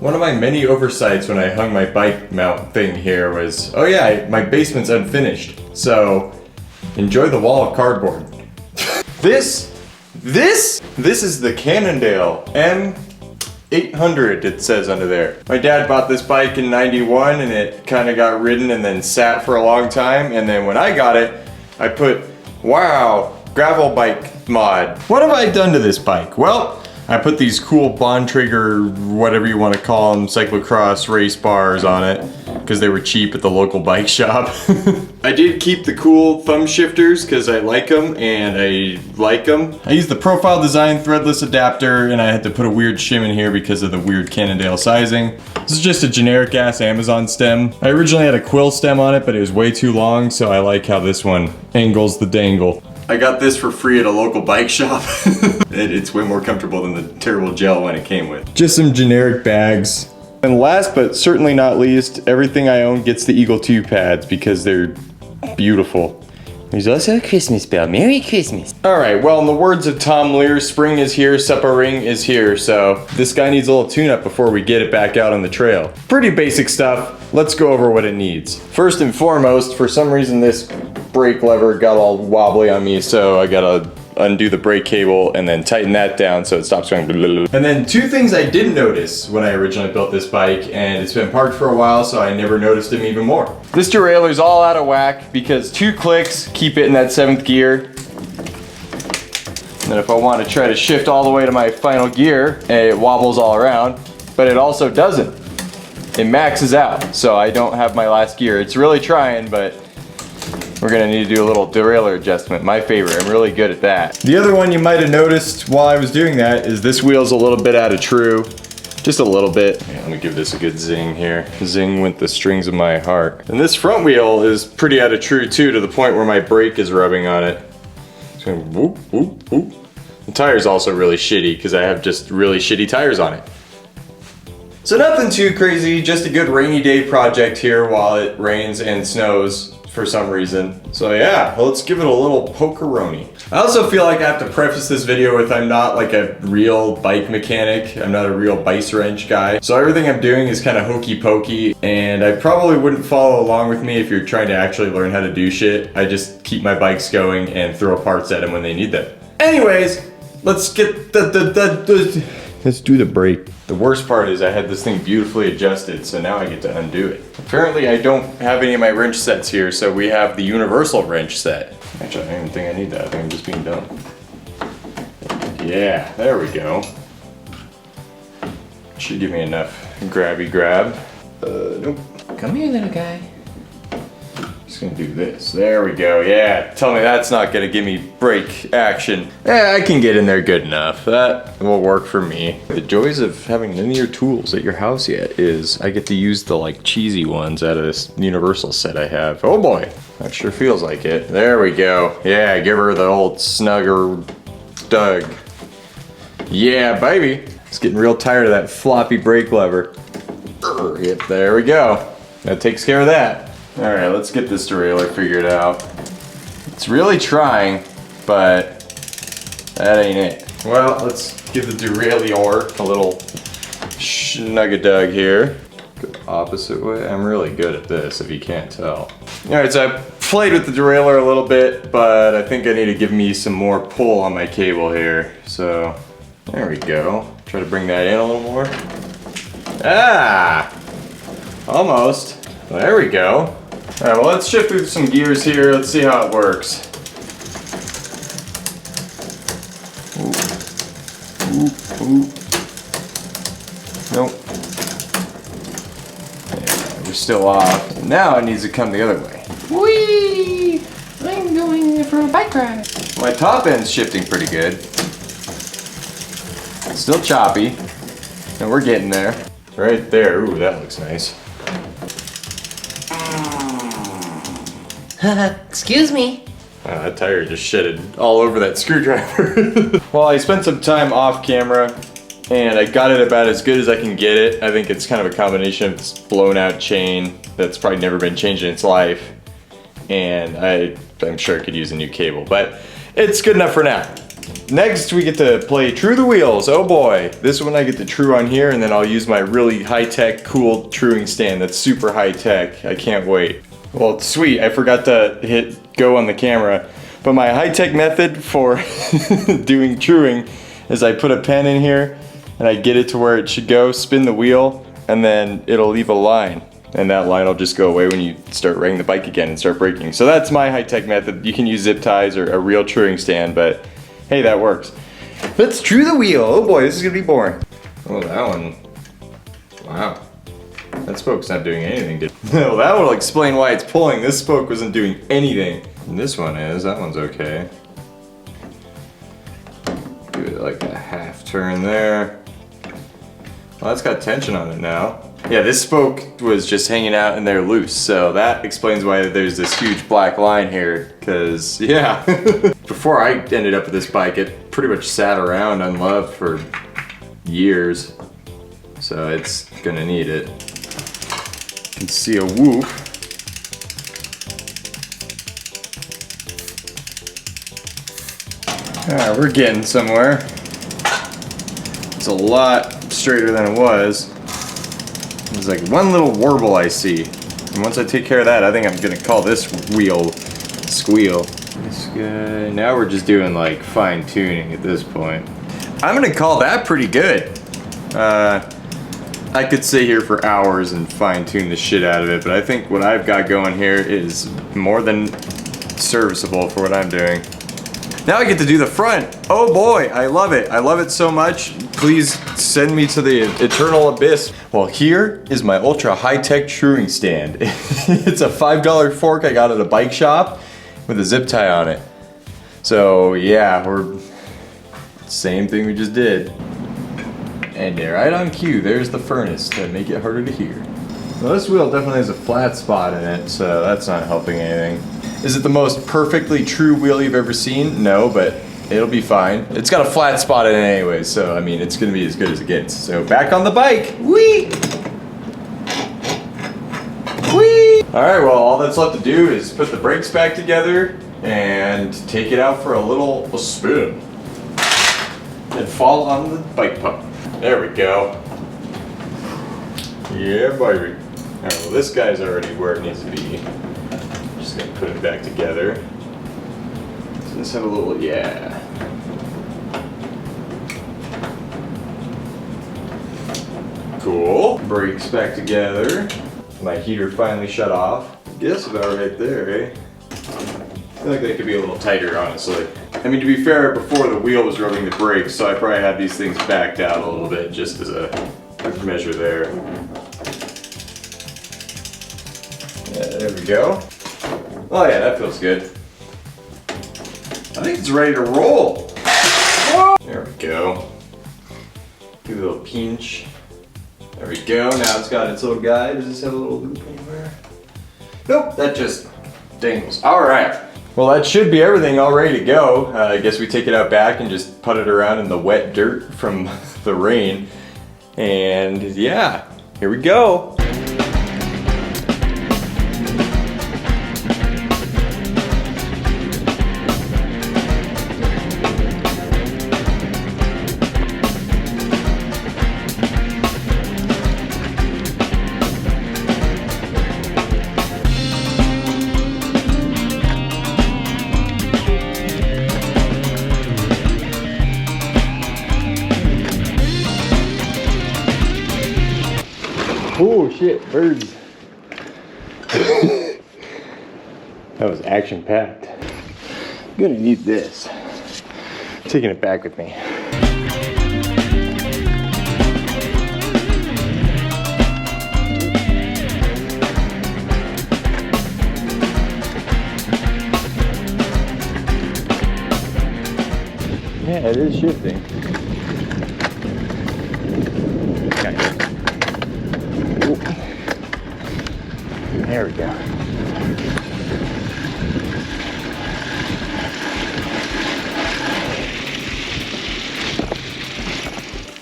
One of my many oversights when I hung my bike mount thing here was, oh yeah, my basement's unfinished. So, enjoy the wall of cardboard. This is the Cannondale M800, it says under there. My dad bought this bike in '91 and it kind of got ridden and then sat for a long time. And then when I got it, I put, wow, gravel bike mod. What have I done to this bike? Well, I put these cool Bontrager, whatever you want to call them, cyclocross race bars on it because they were cheap at the local bike shop. I did keep the cool thumb shifters because I like them and I like them. I used the Profile Design threadless adapter and I had to put a weird shim in here because of the weird Cannondale sizing. This is just a generic ass Amazon stem. I originally had a quill stem on it, but it was way too long, so I like how this one angles the dangle. I got this for free at a local bike shop. It's way more comfortable than the terrible gel one it came with. Just some generic bags. And last but certainly not least, everything I own gets the Eagle 2 pads because they're beautiful. There's also a Christmas bell. Merry Christmas. Alright, well in the words of Tom Lear, spring is here, supper ring is here. So this guy needs a little tune-up before we get it back out on the trail. Pretty basic stuff. Let's go over what it needs. First and foremost, for some reason this brake lever got all wobbly on me, so I gotta undo the brake cable and then tighten that down so it stops going blah, blah, blah. And then two things I didn't notice when I originally built this bike, and it's been parked for a while so I never noticed them even more. This derailleur's all out of whack because 2 clicks keep it in that 7th gear. And then if I want to try to shift all the way to my final gear, it wobbles all around, but it also doesn't. It maxes out, so I don't have my last gear. It's really trying, but we're gonna need to do a little derailleur adjustment. My favorite, I'm really good at that. The other one you might have noticed while I was doing that is this wheel's a little bit out of true. Just a little bit. Yeah, let me give this a good zing here. Zing with the strings of my heart. And this front wheel is pretty out of true too, to the point where my brake is rubbing on it. It's going whoop, whoop, whoop. The tire's also really shitty because I have just really shitty tires on it. So nothing too crazy, just a good rainy day project here while it rains and snows for some reason. So yeah, let's give it a little pokeroni. I also feel like I have to preface this video with I'm not like a real bike mechanic. I'm not a real bice wrench guy. So everything I'm doing is kind of hokey pokey, and I probably wouldn't follow along with me if you're trying to actually learn how to do shit. I just keep my bikes going and throw parts at them when they need them. Anyways, let's get let's do the brake. The worst part is I had this thing beautifully adjusted, so now I get to undo it. Apparently I don't have any of my wrench sets here, so we have the universal wrench set. Actually, I don't even think I need that. I think I'm just being dumb. Yeah, there we go. Should give me enough grabby grab. Nope. Come here, little guy. Just gonna do this. There we go. Yeah, tell me that's not gonna give me brake action. Yeah, I can get in there good enough. That will work for me. The joys of having linear tools at your house yet is I get to use the like cheesy ones out of this universal set I have. Oh boy, that sure feels like it. There we go. Yeah, give her the old snugger dug. Yeah, baby. It's getting real tired of that floppy brake lever. Yep, there we go. That takes care of that. Alright, let's get this derailleur figured out. It's really trying, but that ain't it. Well, let's give the derailleur a little snug-a-dug here. Go the opposite way. I'm really good at this, if you can't tell. Alright, so I played with the derailleur a little bit, but I think I need to give me some more pull on my cable here. So, there we go. Try to bring that in a little more. Ah! Almost. There we go. Alright, well let's shift through some gears here. Let's see how it works. Ooh. Ooh. Nope. Yeah, we're still off. Now it needs to come the other way. Whee! I'm going for a bike ride. My top end's shifting pretty good. It's still choppy. And we're getting there. Right there. Ooh, that looks nice. Excuse me. That tire just shedded all over that screwdriver. Well, I spent some time off camera and I got it about as good as I can get it. I think it's kind of a combination of this blown out chain that's probably never been changed in its life, and I'm sure it could use a new cable, but it's good enough for now. Next, we get to play True the Wheels. Oh boy. This one I get to true on here, and then I'll use my really high-tech, cool truing stand that's super high-tech. I can't wait. Well, sweet, I forgot to hit go on the camera. But my high-tech method for doing truing is I put a pen in here, and I get it to where it should go, spin the wheel, and then it'll leave a line. And that line will just go away when you start riding the bike again and start braking. So that's my high-tech method. You can use zip ties or a real truing stand, but hey, that works. Let's true the wheel. Oh boy, this is gonna be boring. Oh, that one. Wow. That spoke's not doing anything, did it? No, that will explain why it's pulling. This spoke wasn't doing anything. And this one is. That one's okay. Give it like a half turn there. Well, that's got tension on it now. Yeah, this spoke was just hanging out in there loose, so that explains why there's this huge black line here, because, yeah. Before I ended up with this bike, it pretty much sat around unloved for years, so it's gonna need it. You can see a whoop. Alright, we're getting somewhere. It's a lot straighter than it was. There's like one little warble I see. And once I take care of that, I think I'm gonna call this wheel squeal. This guy, now we're just doing like fine tuning at this point. I'm gonna call that pretty good. I could sit here for hours and fine tune the shit out of it, but I think what I've got going here is more than serviceable for what I'm doing. Now I get to do the front. Oh boy, I love it. I love it so much. Please send me to the eternal abyss. Well, here is my ultra high-tech truing stand. It's a $5 fork I got at a bike shop with a zip tie on it. So yeah, we're same thing we just did. And right on cue, there's the furnace to make it harder to hear. Well, this wheel definitely has a flat spot in it, so that's not helping anything. Is it the most perfectly true wheel you've ever seen? No, but it'll be fine. It's got a flat spot in it anyway, so I mean, it's gonna be as good as it gets. So back on the bike, whee! Whee! All right, well, all that's left to do is put the brakes back together and take it out for a little spin. And fall on the bike pump. There we go. Yeah, baby. All right, well, this guy's already where it needs to be. Just gonna put it back together. So let's have a little, yeah. Cool. Brakes back together. My heater finally shut off. Guess about right there, eh? I feel like that could be a little tighter, honestly. I mean, to be fair, before the wheel was rubbing the brakes, so I probably had these things backed out a little bit just as a measure there. Yeah, there we go. Oh yeah, that feels good. I think it's ready to roll. Whoa. There we go. Give it a little pinch. There we go. Now it's got its little guide. Does this have a little loop anywhere? Nope, that just dangles. All right. Well, that should be everything all ready to go. I guess we take it out back and just put it around in the wet dirt from the rain. And yeah, here we go. Oh shit, birds. That was action packed. I'm gonna need this. Taking it back with me. Yeah, it is shifting. Okay. There we go.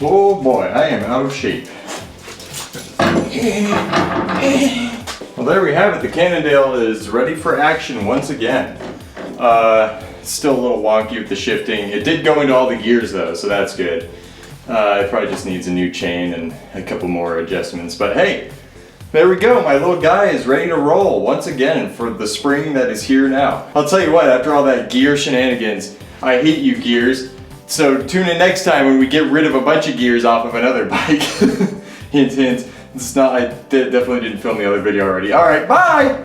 Oh boy, I am out of shape. Well, there we have it. The Cannondale is ready for action once again. It's still a little wonky with the shifting. It did go into all the gears though, so that's good. It probably just needs a new chain and a couple more adjustments, but hey, there we go. My little guy is ready to roll once again for the spring that is here now. I'll tell you what, after all that gear shenanigans, I hate you gears. So tune in next time when we get rid of a bunch of gears off of another bike. Hint, hint. It's not, I definitely didn't film the other video already. All right, bye!